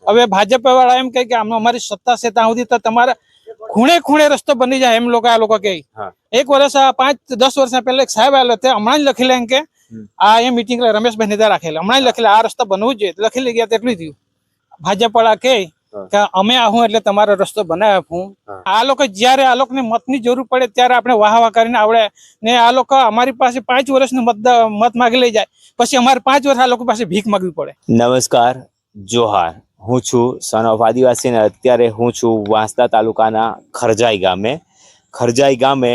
હવે ભાજપ વાળા એમ કહે કે અમારી સત્તા છે ત્યાં સુધી તો તમારે ખૂણે ખૂણે રસ્તો બની જાય એમ લોકો આ લોકો કહે. એક વર્ષ 5-10 વર્ષ પહેલા એક સાહેબ આવેલા તે હમણાં જ લખી લે કે આ એ મીટિંગ રમેશભાઈ નેતા રાખેલા હમણાં જ લખેલા આ રસ્તો બનવું જ જોઈએ લખી લઈ ગયા તેટલું થયું. ભાજપ વાળા કે અમે આવું એટલે તમારો રસ્તો બનાવે આપું. આ લોકો જયારે આ લોકોને મતની જરૂર પડે ત્યારે આપણે વાહ વાહ કરીને આવડે ને આ લોકો અમારી પાસે 5 વર્ષનું મત માગી લઈ જાય પછી અમારે 5 વર્ષ આ લોકો પાસે ભીખ માગવી પડે. નમસ્કાર, જોહાર. હું છું સન ઓફ આદિવાસી ને અત્યારે હું છું વાંસદા તાલુકાના ખરજાઈ ગામે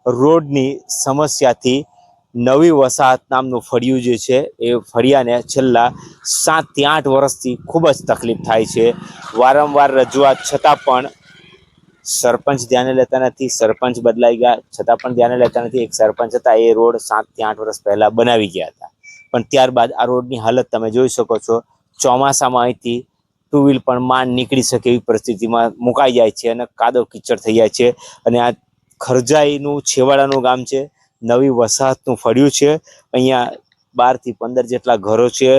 રોડની સમસ્યાથી નવી વસાહત નામનું ફળિયું જે છે એ ફળિયાને છેલ્લા 7 થી 8 વર્ષથી ખૂબ જ તકલીફ થાય છે. વારંવાર રજૂઆત છતાં પણ સરપંચ ધ્યાને લેતા નથી. સરપંચ બદલાઈ ગયા છતાં પણ ધ્યાને લેતા નથી. એક સરપંચ હતા એ રોડ 7 થી 8 વર્ષ પહેલા બનાવી ગયા હતા, પણ ત્યારબાદ આ રોડની હાલત તમે જોઈ શકો છો. ચોમાસામાં અહીંથી 2 વ્હીલ પણ માંડ નીકળી શકે એવી પરિસ્થિતિમાં મુકાઈ જાય છે અને કાદવ કીચડ થઈ જાય છે. અને આ ખરજાઈનું છેવાડાનું ગામ છે, નવી વસાહતનું ફળિયું છે. અહીંયા 12 થી 15 જેટલા ઘરો છે,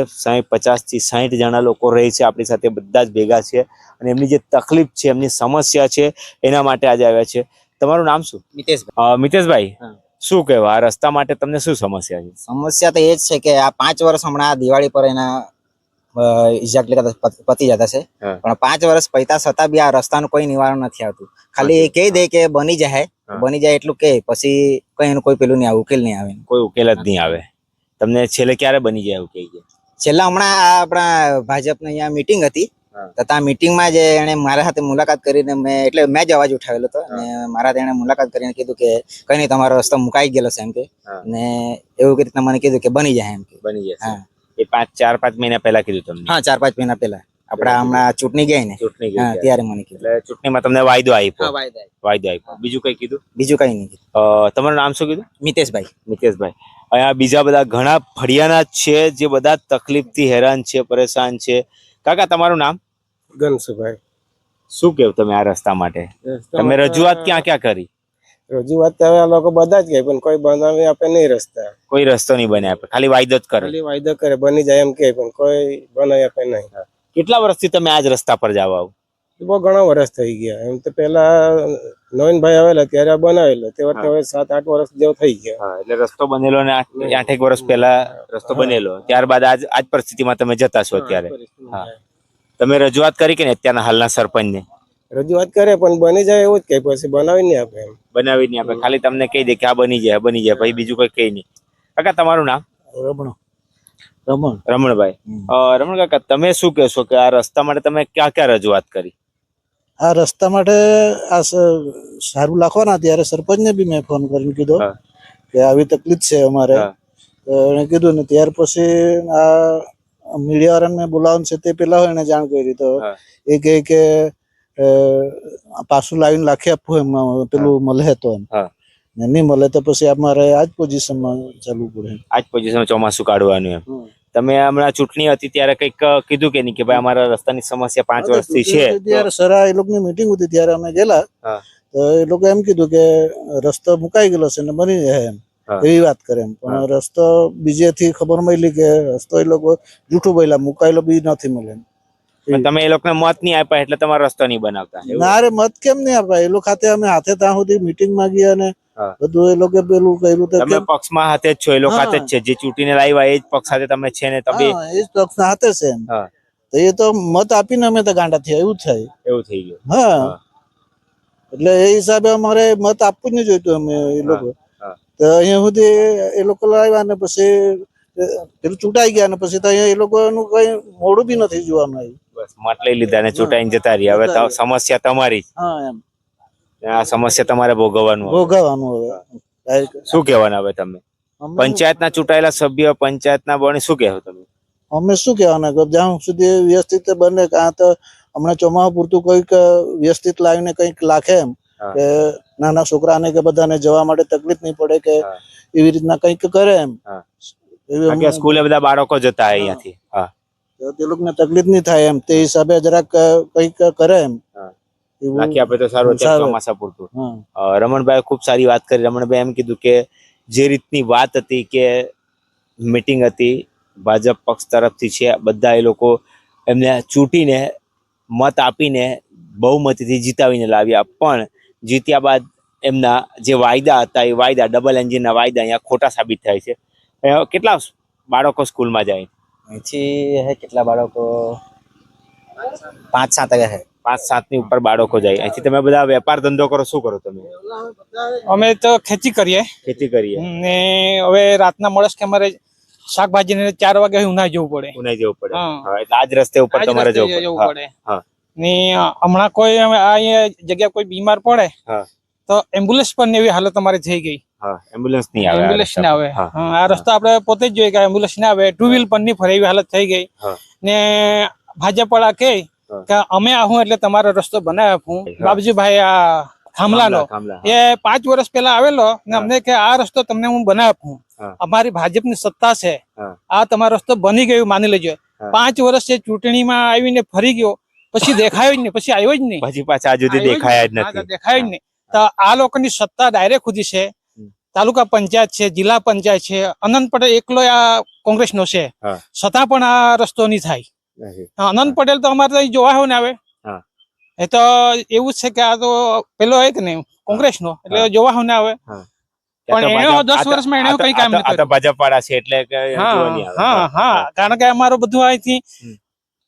50 થી 60 જણા લોકો રહે છે. આપણી સાથે બધા જ ભેગા છે અને એમની જે તકલીફ છે, એમની સમસ્યા છે, એના માટે આજે આવ્યા છે. તમારું નામ શું? મિતેશભાઈ, શું કહેવા આ રસ્તા માટે તમને શું સમસ્યા છે? સમસ્યા તો એ જ છે કે આ 5 વર્ષ હમણાં દિવાળી પર એના પતી જતા છે, પણ 5 વર્ષ પૈતા છતાં બી આ રસ્તાનું કોઈ નિવારણ નથી આવતું. ખાલી કહી દે કે બની જાય એટલું કે પછી કઈ એનું કોઈ પેલું નહીં આવે, ઉકેલ નહીં આવે. કોઈ ઉકેલ જ નહીં આવે. તમને છેલ્લે ક્યારે બની જાય એવું કહી ગયા? છેલ્લા હમણાં આપણા ભાજપની અહીંયા મીટિંગ હતી, તથા મીટિંગમાં જે એને મારા સાથે મુલાકાત કરીને મેં જ અવાજ ઉઠાવેલો હતો અને મારા એને મુલાકાત કરીને કીધું કે કઈ નહીં તમારો રસ્તો મુકાઈ ગયેલો છે એમ કે, ને એવું રીતના મને કીધું કે બની જાય એમ કે. બની જાય એ 4-5 મહિના પહેલા કીધું તમને? હા, 4-5 મહિના પહેલા આપડા હમણાં ચૂંટણી ગઈ ને ત્યારે મને કીધું. એટલે ચૂંટણીમાં તમને વાયદો આપ્યો. બીજું કઈ કીધું? બીજું કઈ નહીં. તમારું નામ શું કીધું? મિતેશભાઈ. અહીંયા બીજા બધા ઘણા ફળિયાના છે જે બધા તકલીફથી હેરાન છે, પરેશાન છે. કાકા, તમારું નામ? ગનસુભાઈ. શું કેવું તમે આ રસ્તા માટે? તમે રજૂઆત ક્યાં કરી? રજૂઆત હવે આ લોકો બધા જ ગઈ પણ કોઈ બનાવી આપે નહીં રસ્તા. કોઈ રસ્તો નહીં બને આપે, ખાલી વાયદો જ કરે. ખાલી વાયદો કરે બની જાય એમ કે, પણ કોઈ બનાવી આપે નહીં. કેટલા વર્ષથી તમે આ જ રસ્તા પર જાવ આવો? બહુ ઘણા વર્ષ થઈ ગયા. એમ તો પેલા નવીનભાઈ આવેલા ત્યારે બનાવેલો, તે વખતે હવે 7-8 વર્ષ જેવો થઈ ગયા. એટલે રસ્તો બનેલો ને 8-8 વર્ષ પહેલા રસ્તો બનેલો, ત્યારબાદ આજ પરિસ્થિતિમાં તમે જતા છો અત્યારે. તમે રજૂઆત કરી કે ને અત્યારના હાલના સરપંચને? રજૂઆત કરે પણ બની જાય એવું જ કે, પછી બનાવી નહીં આપે. એમ બનાવી નહીં આપે, ખાલી તમને કહી દે કે આ બની જાય પછી બીજું કોઈ કહી નહીં. કાકા, તમારું નામ? રમણભાઈ. રમણ કાકા, તમે શું કહેશો કે આ રસ્તા માટે તમે ક્યાં રજૂઆત કરી? આ રસ્તા માટે આ સારું લખવાના ત્યારે સરપંચને બી મેં ફોન કરીને કીધો કે આવી તકલીફ છે અમારે. એને કીધું ને ત્યાર પછી આ મીડિયા વાળાને મેં બોલાવવાનું છે તે પેલા એને જાણ કરી. તો એ કહે કે પાછું લાવીને લાખી આપવું એમ, પેલું મળે તો એમ. નહીં મળે તો પછી અમારે આજ પોઝિશનમાં ચાલવું પડે. આજ પોઝિશનમાં ચોમાસું કાઢવાનું એમ. તમે હમણાં ચૂંટણી હતી ત્યારે કઈક કીધું કે નહીં કે ભાઈ અમારા રસ્તાની સમસ્યા 5 વર્ષથી છે? ત્યારે સરા એ લોકોની મીટિંગ હતી ત્યારે અમે ગયેલા, તો એ લોકો એમ કીધું કે રસ્તો મુકાઈ ગયેલો છે ને બની જાય એમ, એવી વાત કરે એમ. પણ રસ્તો બીજેથી ખબર મળી કે રસ્તો એ લોકો જૂઠું બોલ્યા, મુકાયેલો બી નથી મળે. તમે એ લોકોને મત નહીં આપ્યા એટલે તમારો રસ્તો નહીં બનાવતા? ના રે, મત કેમ નહીં આપ્યા? એ લોકો ખાતે અમે હાથે ત્યાં સુધી મીટિંગ માં ગયા ને બધું એ લોકો પેલું કર્યું. તમે પક્ષમાં હાથે જ છો, એ લોકો હાથે જ છે. જે ચૂંટીને લાવ્યા એ જ પક્ષ સાથે તમે છે ને? તમે એ જ પક્ષ હાથે છે એમ. તો એ તો મત આપીને અમે તો ગાંડા થયા, એવું થાય. એવું થઈ ગયું. હા, એટલે એ હિસાબે અમારે મત આપવું જ નહીં જોઈતું અમે એ લોકો. તો અહીંયા સુધી એ લોકો લાવ્યા ને પછી પેલું ચૂંટાઈ ગયા ને પછી તો અહીંયા એ લોકોનું કઈ મોડું બી નથી જોવામાં આવ્યું. બસ મત લઈ લીધા ને ચૂંટાઈને જતા રહ્યા. હવે સમસ્યા તમારી. હા એમ. આ સમસ્યા તમારે ભોગવવાનું. હવે શું કહેવાના હવે તમે પંચાયતના ચૂંટાયેલા સભ્ય, પંચાયતના બને, શું કહેવો તમે? અમે શું કહેવાના, જ્યાં સુધી વ્યવસ્થિત બને, કાં તો હમણાં ચોમાસા પૂરતું કઈક વ્યવસ્થિત લાવીને કઈક લાખે એમ કે નાના છોકરાને કે બધાને જવા માટે તકલીફ નહીં પડે કે એવી રીતના કઈક કરે એમ. સ્કૂલે બધા બાળકો જતા અહીંયાથી, તે લોકોને તકલીફ નહીં થાય એમ, તે હિસાબે જરાક કઈક કરે એમ. નાખી આપે તો સારું. ચોમાસા પૂરતું. રમણભાઈ ખૂબ સારી વાત કરી. રમણભાઈ એમ કીધું કે જે રીતની વાત હતી કે મીટિંગ હતી ભાજપ પક્ષ તરફથી છે, બધા એ લોકો એમને ચૂંટીને મત આપીને બહુમતીથી જીતાવીને લાવ્યા, પણ જીત્યા બાદ એમના જે વાયદા હતા એ વાયદા, ડબલ એન્જિનના વાયદા અહીંયા ખોટા સાબિત થાય છે. કેટલા બાળકો સ્કૂલમાં જાય? અહીંથી હે કેટલા બાળકો 5-7 હે. 5-7 ની ઉપર બાળકો જાય. અહીંથી તમે બધા વેપાર ધંધો કરો, શું કરો તમે? અમે તો ખેતી કરીએ ખેતી કરીએ. ને હવે રાતના મળસ કે અમારે શાકભાજી ને 4 વાગે ઉનાઈ જવું પડે. ઉનાઈ જવું પડે. હા. હા, એટલે આજ રસ્તે ઉપર આજ તમારે રસ્તે જવું પડે. પડે. હા. ને હમણાં કોઈ અહીંયા જગ્યા કોઈ બીમાર પડે હા. તો એમ્બ્યુલન્સ પણ એવી હાલત અમારી થઈ ગઈ. હા, એમ્બ્યુલન્સ નહીં આવે. એમ્બ્યુલન્સ ના આવે. હા. આ રસ્તો આપણે પોતે જ જોઈએ કે એમ્બ્યુલન્સ ના આવે, 2 વ્હીલ પણ નહીં ફરે એવી હાલત થઈ ગઈ. હા. ને ભાજપ વાળા કે અમે આવું એટલે તમારો રસ્તો બનાવી આપું. બાબુજીભાઈ આ ખામલાનો ખામલા. એ 5 વર્ષ પહેલા આવેલો ને અમને કે આ રસ્તો તમને હું બનાવી આપું, હા. અમારી ભાજપની સત્તા છે, હા. આ તમારો રસ્તો બની ગયું માની લેજો. હા. 5 વર્ષ એ ચૂંટણીમાં આવીને ફરી ગયો, પછી દેખાયો જ નહીં, પછી આવ્યો જ નહીં. પછી પાછા આ સુધી દેખાયા જ નથી. દેખાય જ નહીં. તો આ લોકોની સત્તા ડાયરેક્ટ સુધી છે. તાલુકા પંચાયત છે, જિલ્લા પંચાયત છે, અનંત પટેલ એકલો આ કોંગ્રેસનો છે, હા. છતાં પણ આ રસ્તો નહીં થાય. અનંત પટેલ તો અમારે તો જોવા હોય ને આવે. હા. એ તો એવું જ છે કે આ તો પેલો એક ને કોંગ્રેસનો એટલે જોવા હોય ને આવે. પણ એને 10 વર્ષમાં એને કઈ કામ નથી કર્યું. ભાજપ વાળા છે એટલે હા, કારણ કે અમારું બધું અહીંથી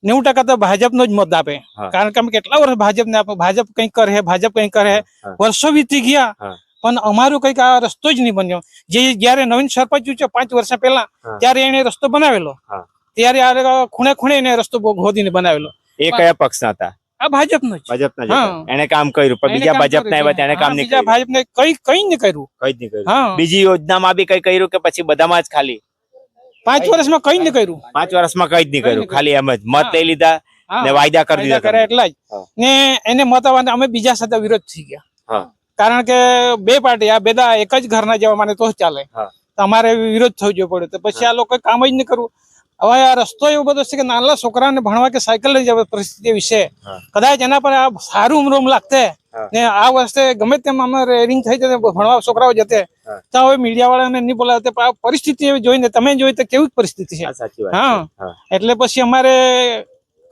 90% તો ભાજપનો જ મત આપે. કારણ કે અમે કેટલા વર્ષ ભાજપને આપે, ભાજપ કંઈક કરે, ભાજપ કંઈક કરે. વર્ષો વીતી ગયા પણ અમારું કંઈક આ રસ્તો જ નહીં બન્યો. જે જયારે નવીન સરપંચ ચૂંટ્યો 5 વર્ષ પહેલા, ત્યારે એને રસ્તો બનાવેલો. ત્યારે આ ખૂણે ખૂણે એને રસ્તો ખોદીને બનાવેલો. એ કયા પક્ષના હતા? આ ભાજપનો જ. ભાજપના જ હતા. એને કામ કર્યું, પણ બીજા ભાજપના આવ્યા તેને કામ નહીં બીજા કર્યું. ભાજપને કઈ નહીં કર્યું. કઈ જ નહીં કર્યું. હા. બીજી યોજનામાં બી કઈ કર્યું કે પછી બધામાં જ ખાલી 5 વર્ષમાં કઈ નહીં કર્યું. 5 વર્ષમાં કઈ જ નહીં કર્યું, ખાલી એમ જ મત લઈ લીધા ને વાયદા કરી દીધા કરે એટલા જ. ને એને મત આવવાને અમે બીજા સાથે વિરોધ થઈ ગયા. કારણ કે 2 પાર્ટી આ બેદા એક જ ઘરના જેવા માને તો ચાલે. તો અમારે વિરોધ થવો જોઈએ પડે. તો પછી આ લોકો કામ જ નહીં કરવું. હવે આ રસ્તો એવો બધો છે કે નાના છોકરાને ભણવા કે સાયકલ લઈ જવા પરિસ્થિતિ વિશે કદાચ એના પર આ સારું ઉમરોમ લાગતે ને આ વર્ષે ગમે તેમ અમારે રેરિંગ થઈ જતે ભણવા છોકરાઓ જતે, તો હવે મીડિયા વાળાને નહીં બોલાવતે. આ પરિસ્થિતિ એવી જોઈને તમે જોઈ તો કેવી પરિસ્થિતિ છે. હા, એટલે પછી અમારે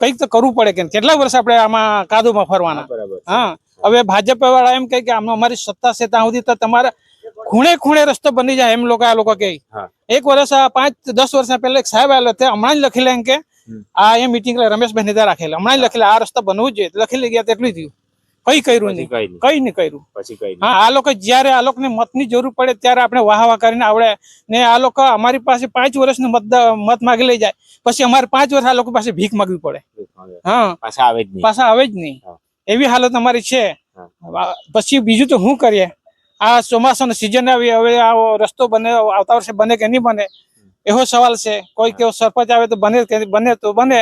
કંઈક તો કરવું પડે. કે કેટલા વર્ષ આપણે આમાં કાદુમાં ફરવાના. હા, હવે ભાજપ વાળા એમ કહે કે અમારી સત્તા છે ત્યાં સુધી તો તમારે ખૂણે ખૂણે રસ્તો બની જાય એમ લોકો આ લોકો કહે. 1 વર્ષ 5-10 વર્ષ પહેલા એક સાહેબ આવેલો, તે હમણાં જ લખી લે કે આ એ મીટિંગ રમેશભાઈ નેતા રાખેલા, હમણાં જ લખી લે આ રસ્તો બનવું જ જોઈએ, લખી લઈ ગયા તેટલું થયું. કઈ કર્યું નહીં, કઈ નહીં કર્યું. હા, આ લોકો જયારે આ લોકોને મતની જરૂર પડે ત્યારે આપણે વાહ કરીને આવડે ને આ લોકો અમારી પાસે 5 વર્ષનું મત માગી લઈ જાય, પછી અમારે 5 વર્ષ આ લોકો પાસે ભીખ માગવી પડે. હા, પાછા આવે જ નહીં. એવી હાલત અમારી છે. પછી બીજું તો શું કરીએ? આ ચોમાસાનો સિઝન આવી, હવે આ રસ્તો બને આવતા વર્ષે બને કે નહીં બને એવો સવાલ છે. કોઈ કેવો સરપંચ આવે તો બને તો બને.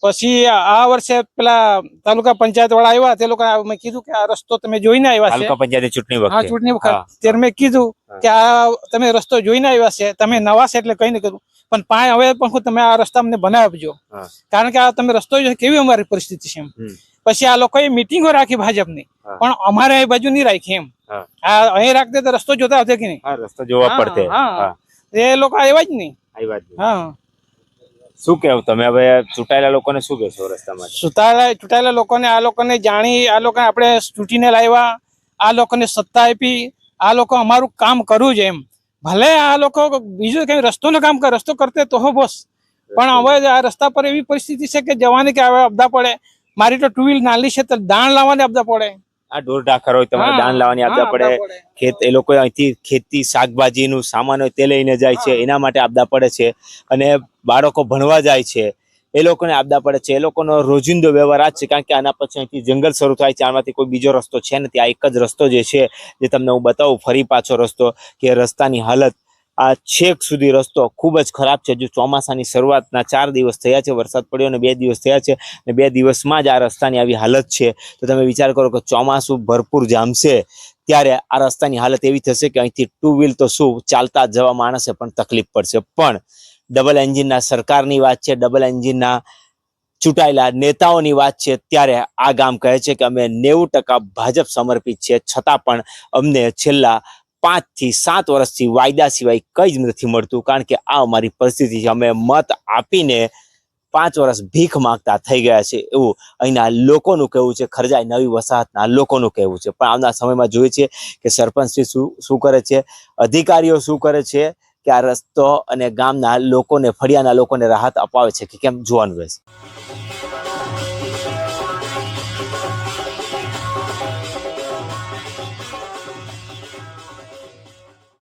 પછી આ વર્ષે પેલા તાલુકા પંચાયત વાળા આવ્યા, તે લોકો મેં કીધું કે આ રસ્તો તમે જોઈને આવ્યા છે. ચૂંટણી વખત ત્યારે મેં કીધું કે આ તમે રસ્તો જોઈને આવ્યા છે, તમે નવા છે એટલે કઈ નહીં કર્યું, પણ હવે પણ તમે આ રસ્તા અમને બનાવી આપજો. કારણ કે આ તમે રસ્તો કેવી અમારી પરિસ્થિતિ છે. પછી આ લોકોએ મિટિંગો રાખી ભાજપની, પણ અમારે એ બાજુ નહીં રાખી. એમ અહીં રાખતે તો રસ્તો જોતા આવતે કે નહીં, રસ્તો જોવા પડતે. એ લોકો આવ્યા જ નહીં. હા, શું કેવું તમે હવે ચૂંટાયેલા લોકોને શું કહેશો રસ્તામાં? ચૂંટાયેલા લોકોને આ લોકોને જાણી, આ લોકોને આપણે ચૂંટીને લાવ્યા, આ લોકોને સત્તા આપી, આ લોકો અમારું કામ કરવું છે. એમ ભલે આ લોકો બીજું કઈ રસ્તોનું કામ કરે, રસ્તો કરતે તો બસ, પણ હવે આ રસ્તા પર એવી પરિસ્થિતિ છે કે જવાની કે હવે આપદા પડે. મારી તો 2 વ્હીલ નાલી છે તો દાણ લાવવાની આપદા પડે. આ ઢોર ઢાખર હોય તમારે દાન લાવવાની આપદા પડે. ખેત એ લોકો અહીંથી ખેતી શાકભાજીનું સામાન હોય તે લઈને જાય છે, એના માટે આપદા પડે છે. અને બાળકો ભણવા જાય છે એ લોકોને આપદા પડે છે. એ લોકોનો રોજિંદો વ્યવહાર આ જ છે. કારણ કે આના પછી અહીંથી જંગલ શરૂ થાય છે, આમાંથી કોઈ બીજો રસ્તો છે નથી. આ એક જ રસ્તો જે છે, જે તમને હું બતાવું ફરી પાછો રસ્તો, કે રસ્તાની હાલત આ છેક સુધી રસ્તો ખૂબ જ ખરાબ છે. જો ચોમાસાની શરૂઆતના 4 દિવસ થયા છે, વરસાદ પડ્યો અને 2 દિવસ થયા છે, અને 2 દિવસમાં જ આ રસ્તાની આવી હાલત છે. તો તમે વિચાર કરો કે ચોમાસું ભરપૂર જામશે ત્યારે આ રસ્તાની હાલત એવી થશે કે અહીંથી 2 વ્હીલ તો શું, ચાલતા જવા માણસે પણ તકલીફ પડશે. પણ ડબલ એન્જિનના સરકારની વાત છે, ડબલ એન્જિનના ચૂંટાયેલા નેતાઓની વાત છે, ત્યારે આ ગામ કહે છે કે અમે 90% ભાજપ સમર્પિત છે, છતાં પણ અમને છેલ્લા 5 થી 7 વર્ષથી વાયદા સિવાય કંઈ જ નથી મળતું. કારણ કે આ અમારી પરિસ્થિતિ છે. અમે મત આપીને 5 વર્ષ ભીખ માંગતા થઈ ગયા છે એવું અહીંના લોકોનું કહેવું છે, ખરજાઈ નવી વસાહતના લોકોનું કહેવું છે. પણ આવનાર સમયમાં જોઈએ છે કે સરપંચ શ્રી શું કરે છે, અધિકારીઓ શું કરે છે, કે આ રસ્તો અને ગામના લોકોને, ફળિયાના લોકોને રાહત અપાવે છે કે કેમ, જોવાનું રહેશે.